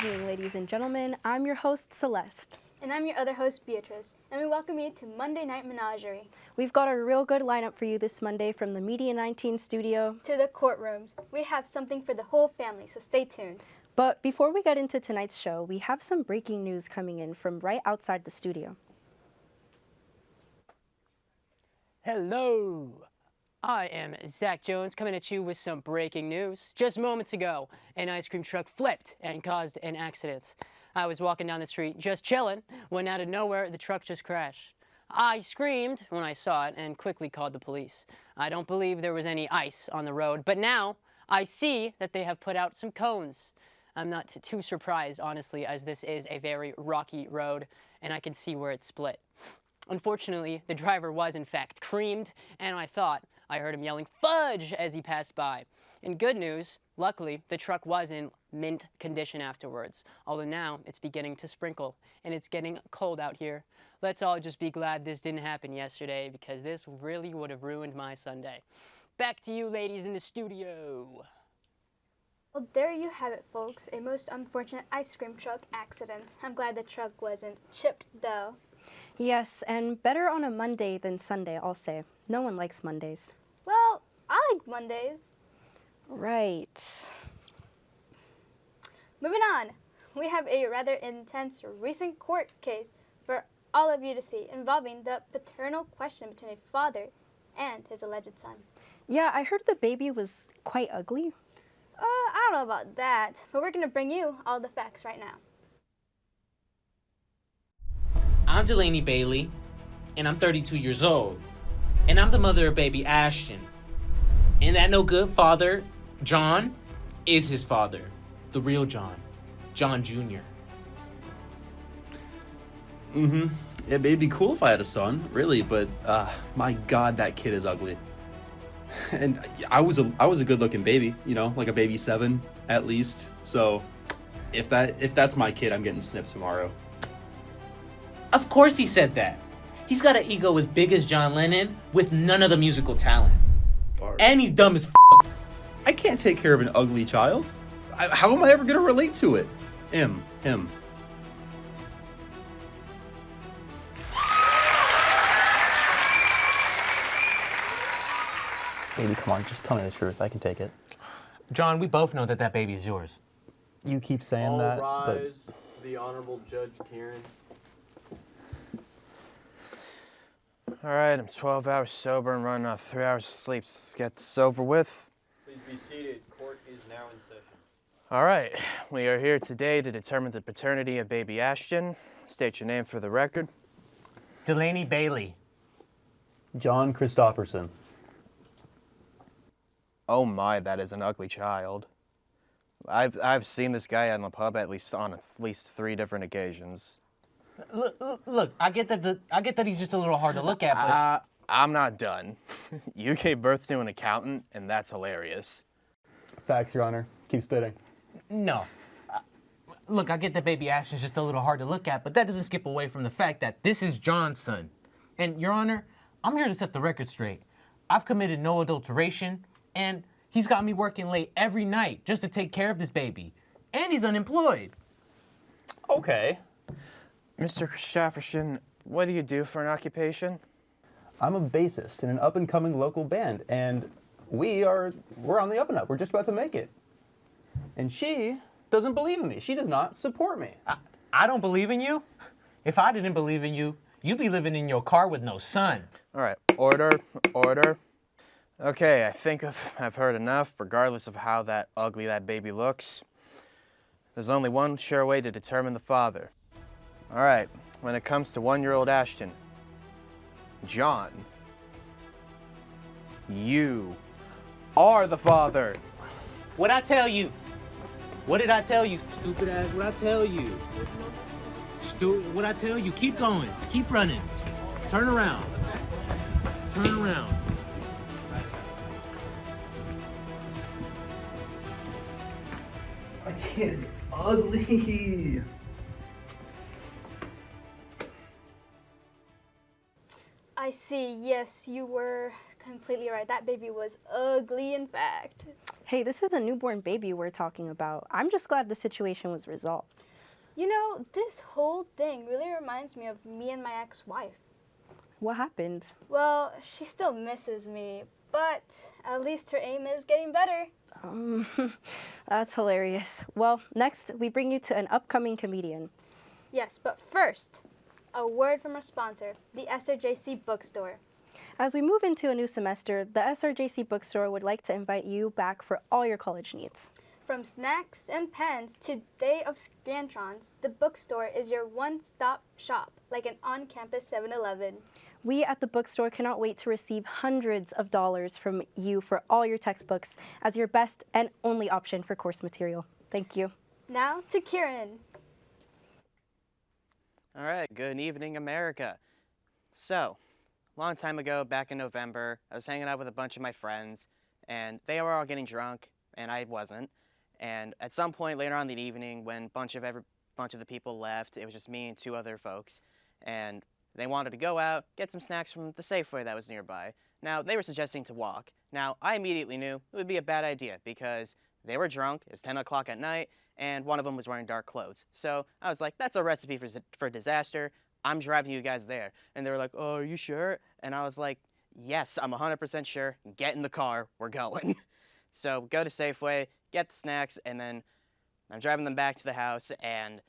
evening, ladies and gentlemen. I'm your host, Celeste. And I'm your other host, Beatrice, and we welcome you to Monday Night Menagerie. We've got a real good lineup for you this Monday from the Media 19 studio to the courtrooms. We have something for the whole family, so stay tuned. But before we get into tonight's show, we have some breaking news coming in from right outside the studio. Hello, I am Zach Jones coming at you with some breaking news. Just moments ago, an ice cream truck flipped and caused an accident. I was walking down the street just chilling when out of nowhere the truck just crashed. I screamed when I saw it and quickly called the police. I don't believe there was any ice on the road, but now I see that they have put out some cones. I'm not too surprised, honestly, as this is a very rocky road and I can see where it split. Unfortunately, the driver was in fact creamed, and I thought I heard him yelling fudge as he passed by. In good news, luckily, the truck was in mint condition afterwards, although now it's beginning to sprinkle, and it's getting cold out here. Let's all just be glad this didn't happen yesterday, because this really would have ruined my Sunday. Back to you ladies in the studio. Well, there you have it, folks. A most unfortunate ice cream truck accident. I'm glad the truck wasn't chipped, though. Yes, and better on a Monday than Sunday, I'll say. No one likes Mondays. Well, I like Mondays. Right. Moving on, we have a rather intense recent court case for all of you to see involving the paternal question between a father and his alleged son. Yeah, I heard the baby was quite ugly. I don't know about that, but we're going to bring you all the facts right now. I'm Delaney Bailey, and I'm 32 years old, and I'm the mother of baby Ashton. And that no good father, John, is his father, the real John Jr. Yeah, it'd be cool if I had a son, really, but my God, that kid is ugly. And I was a good-looking baby, you know, like a baby 7 at least. So if that's my kid, I'm getting snipped tomorrow. Of course he said that. He's got an ego as big as John Lennon with none of the musical talent. Bart. And he's dumb as I can't take care of an ugly child. How am I ever going to relate to it? Him. Baby, come on, just tell me the truth. I can take it. John, we both know that baby is yours. You keep saying All that, rise, the Honorable Judge Kieran. All right, I'm 12 hours sober and running off 3 hours of sleep, so let's get this over with. Please be seated. Court is now in session. All right, we are here today to determine the paternity of baby Ashton. State your name for the record. Delaney Bailey. John Christopherson. Oh my, that is an ugly child. I've seen this guy in the pub on at least 3 different occasions. Look, I get that he's just a little hard to look at, but I'm not done. You gave birth to an accountant, and that's hilarious. Facts, Your Honor. Keep spitting. no. Look, I get that baby Ashton's just a little hard to look at, but that doesn't skip away from the fact that this is John's son. And, Your Honor, I'm here to set the record straight. I've committed no adulteration, and he's got me working late every night just to take care of this baby. And he's unemployed. Okay. Mr. Christopherson, what do you do for an occupation? I'm a bassist in an up-and-coming local band, and we're on the up and up. We're just about to make it. And she doesn't believe in me. She does not support me. I don't believe in you? If I didn't believe in you, you'd be living in your car with no son. All right, order. Okay, I think I've heard enough, regardless of how ugly that baby looks. There's only one sure way to determine the father. All right, when it comes to 1-year-old Ashton, John, you are the father. What'd I tell you? What did I tell you? Stupid ass, what'd I tell you? What'd I tell you? Keep going. Keep running. Turn around. My kid's ugly. I see. Yes, you were completely right. That baby was ugly, in fact. Hey, this is a newborn baby we're talking about. I'm just glad the situation was resolved. You know, this whole thing really reminds me of me and my ex-wife. What happened? Well, she still misses me, but at least her aim is getting better. That's hilarious. Well, next we bring you to an upcoming comedian. Yes, but first, a word from our sponsor, the SRJC Bookstore. As we move into a new semester, the SRJC Bookstore would like to invite you back for all your college needs. From snacks and pens to day of Scantrons, the bookstore is your one-stop shop, like an on-campus 7-Eleven. We at the bookstore cannot wait to receive hundreds of dollars from you for all your textbooks as your best and only option for course material. Thank you. Now to Kieran. All right, good evening, America. So, a long time ago, back in November, I was hanging out with a bunch of my friends, and they were all getting drunk, and I wasn't. And at some point later on in the evening, when a bunch of the people left, it was just me and two other folks, and they wanted to go out, get some snacks from the Safeway that was nearby. Now, they were suggesting to walk. Now, I immediately knew it would be a bad idea because they were drunk, it was 10 o'clock at night, and one of them was wearing dark clothes. So I was like, that's a recipe for disaster. I'm driving you guys there. And they were like, oh, are you sure? And I was like, yes, I'm 100% sure. Get in the car, we're going. So go to Safeway, get the snacks, and then I'm driving them back to the house, and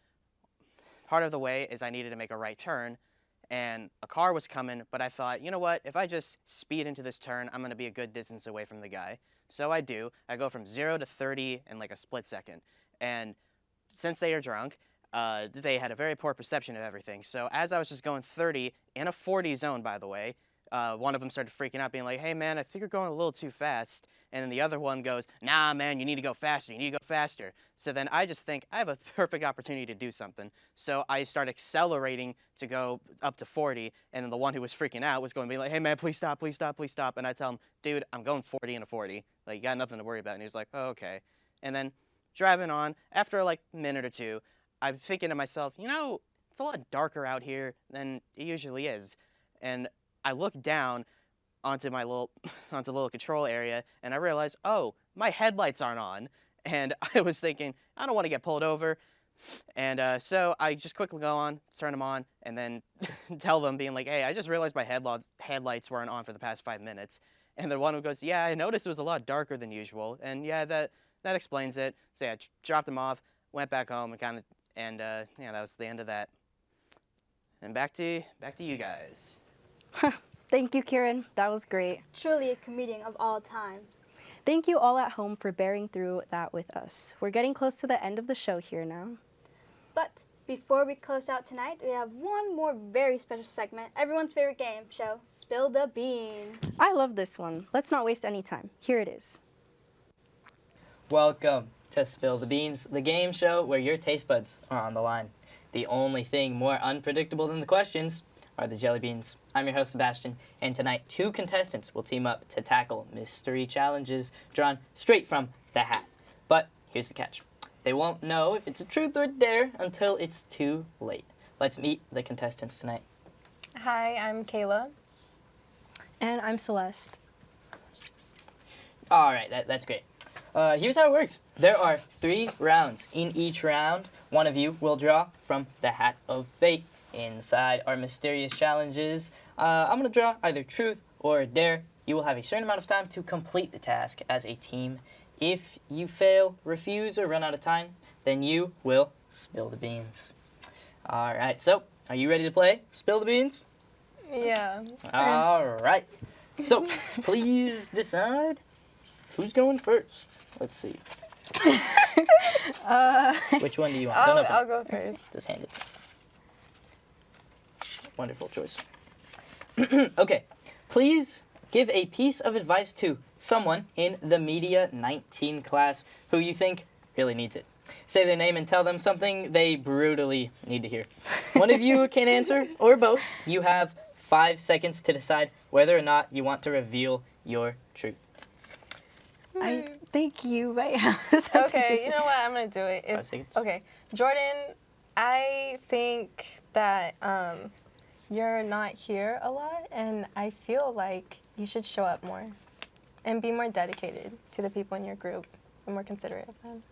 part of the way is I needed to make a right turn, and a car was coming, but I thought, you know what, if I just speed into this turn, I'm gonna be a good distance away from the guy. So I do. I go from 0 to 30 in like a split second. And since they are drunk, they had a very poor perception of everything. So as I was just going 30 in a 40 zone, by the way, one of them started freaking out, being like, hey man, I think you're going a little too fast. And then the other one goes, nah man, you need to go faster, you need to go faster. So then I just think, I have a perfect opportunity to do something. So I start accelerating to go up to 40, and then the one who was freaking out was going to be like, hey man, please stop, please stop, please stop. And I tell him, dude, I'm going 40 in a 40. Like, you got nothing to worry about. And he was like, oh, okay. And then driving on, after like a minute or two, I'm thinking to myself, you know, it's a lot darker out here than it usually is. And I look down onto my little control area, and I realized, oh, my headlights aren't on. And I was thinking, I don't want to get pulled over. And so I just quickly go on, turn them on, and then tell them, being like, hey, I just realized my headlights weren't on for the past 5 minutes. And the one who goes, yeah, I noticed it was a lot darker than usual. And yeah, that explains it. So yeah, I dropped them off, went back home, and yeah, that was the end of that. And back to you guys. Thank you, Kieran. That was great. Truly a comedian of all times. Thank you all at home for bearing through that with us. We're getting close to the end of the show here now. But before we close out tonight, we have one more very special segment, everyone's favorite game show, Spill the Beans. I love this one. Let's not waste any time. Here it is. Welcome to Spill the Beans, the game show where your taste buds are on the line. The only thing more unpredictable than the questions are the jelly beans. I'm your host, Sebastian, and tonight 2 contestants will team up to tackle mystery challenges drawn straight from the hat. But here's the catch. They won't know if it's a truth or a dare until it's too late. Let's meet the contestants tonight. Hi, I'm Kayla. And I'm Celeste. All right, that's great. Here's how it works. There are 3 rounds. In each round, one of you will draw from the hat of fate. Inside our mysterious challenges, I'm going to draw either truth or dare. You will have a certain amount of time to complete the task as a team. If you fail, refuse, or run out of time, then you will spill the beans. All right, so are you ready to play Spill the Beans? Yeah. All right. So please decide who's going first. Let's see. Which one do you want? Don't open I'll it. go first. Just hand it. Wonderful choice. Okay, please give a piece of advice to someone in the Media 19 class who you think really needs it. Say their name and tell them something they brutally need to hear. One of you can answer, or both. You have 5 seconds to decide whether or not you want to reveal your truth. I think you might have Okay, you know what? I'm going to do it. 5 seconds. Okay, Jordan, I think that you're not here a lot, and I feel like you should show up more. and be more dedicated to the people in your group and more considerate of them.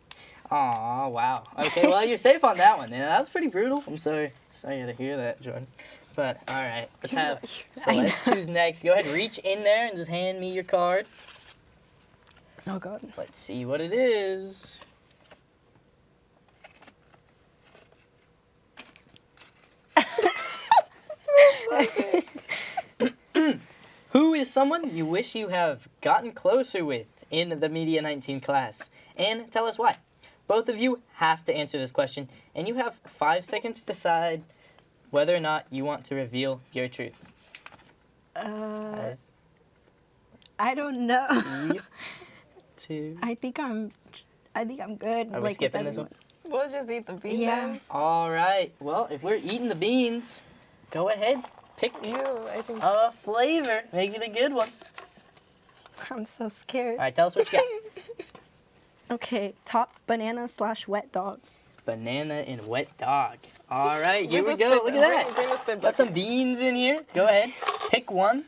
Aw, wow. Okay, well, you're safe on that one. Yeah, that was pretty brutal. I'm sorry to hear that, Jordan. But, all right, let's choose next. Go ahead, reach in there and just hand me your card. Oh, God. Let's see what it is. Who is someone you wish you have gotten closer with in the Media 19 class? And tell us why. Both of you have to answer this question, and you have 5 seconds to decide whether or not you want to reveal your truth. I don't know. 3, 2. I think I'm good. Are we like, skipping with this one? We'll just eat the bean Yeah. then. All right. Well, if we're eating the beans, go ahead, pick Ew, I think. a flavor. Make it a good one. I'm so scared. All right, tell us what you got. Okay, top banana / wet dog. Banana and wet dog. All right, here we Where's the go. spit- Look at that. Bring the spit Got bucket. some beans in here. Go ahead. Pick one.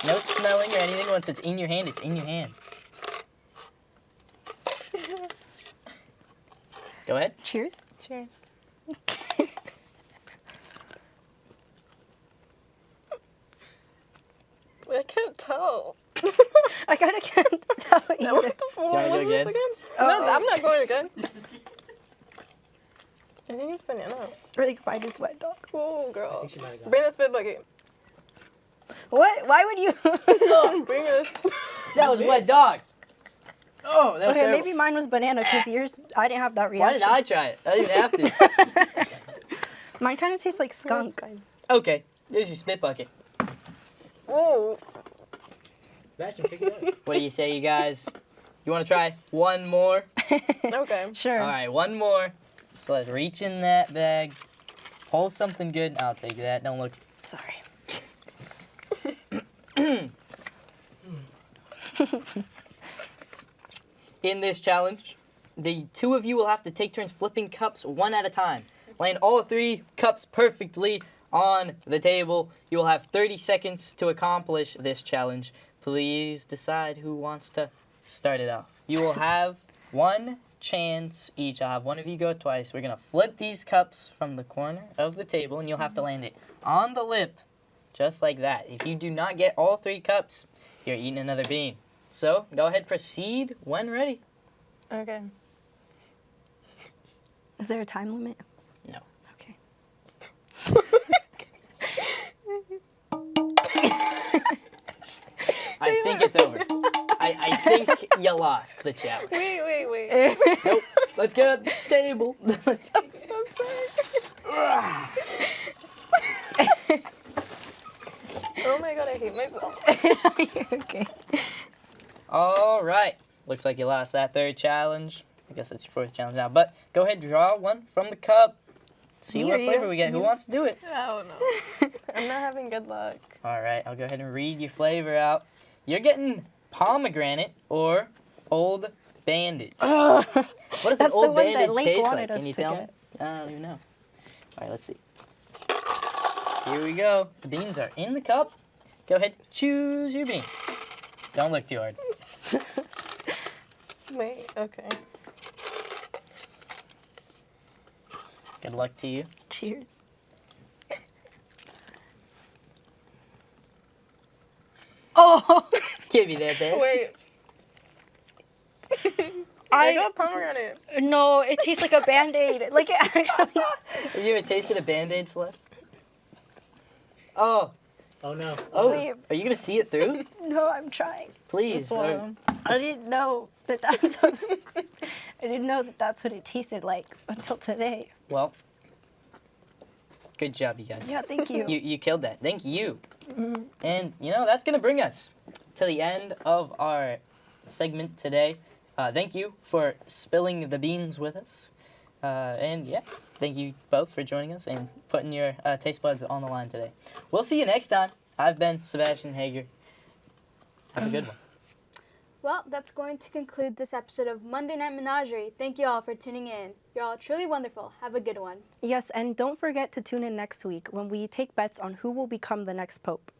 No smelling or anything. Once it's in your hand, it's in your hand. Go ahead. Cheers. Cheers. I can't tell. I kind of can't tell either. What the fuck wanna go was this again? again? No, I'm not going again. I think it's banana. Or like mine is wet dog. Oh, girl. Bring the spit bucket. What? Why would you? Bring this. That was wet dog. Oh, that was Okay, terrible. maybe mine was banana because yours. I didn't have that Why reaction. did I try it? I didn't have to. Mine kind of tastes like That's skunk. fine. Okay, there's your spit bucket. Whoa. Sebastian, pick it up. What do you say, you guys? You want to try one more? Okay. Sure. All right, one more. So let's reach in that bag. Pull something good. I'll take that. Don't look. Sorry. In this challenge, the two of you will have to take turns flipping cups one at a time. Land all 3 cups perfectly on the table. You will have 30 seconds to accomplish this challenge. Please decide who wants to start it off. You will have 1 chance each. I'll have one of you go twice. We're going to flip these cups from the corner of the table, and you'll have to land it on the lip, just like that. If you do not get all 3 cups, you're eating another bean. So, go ahead, proceed when ready. Okay. Is there a time limit? No. Okay. I think it's over. I think you lost the challenge. Wait. Nope. Let's get at the table. I'm so sorry. Oh my god, I hate myself. Okay. All right. Looks like you lost that 3rd challenge. I guess it's your 4th challenge now. But go ahead, draw one from the cup. See Me what or you? flavor we get. Who wants to do it? I don't know. I'm not having good luck. All right. I'll go ahead and read your flavor out. You're getting pomegranate or Old Bandage. What does That's an the Old one that Bandage Lake taste wanted like? us Can you to tell get. me? I don't even know. All right. Let's see. Here we go. The beans are in the cup. Go ahead. Choose your bean. Don't look too hard. Wait, okay. Good luck to you. Cheers. Oh, Give me that, babe. Wait. I got pomegranate. No, it tastes like a Band-Aid. Like it actually. Have you ever tasted a Band-Aid, Celeste? Oh. Oh no. Oh. Wait. Are you going to see it through? No, I'm trying. Please. or- I didn't know that that's what. I didn't know that that's what it tasted like until today. Well, good job, you guys. Yeah, thank you. You killed that. Thank you. And, that's going to bring us to the end of our segment today. Thank you for spilling the beans with us. And, yeah, thank you both for joining us and putting your taste buds on the line today. We'll see you next time. I've been Sebastian Hager. Have a good one. Well, that's going to conclude this episode of Monday Night Menagerie. Thank you all for tuning in. You're all truly wonderful. Have a good one. Yes, and don't forget to tune in next week when we take bets on who will become the next pope.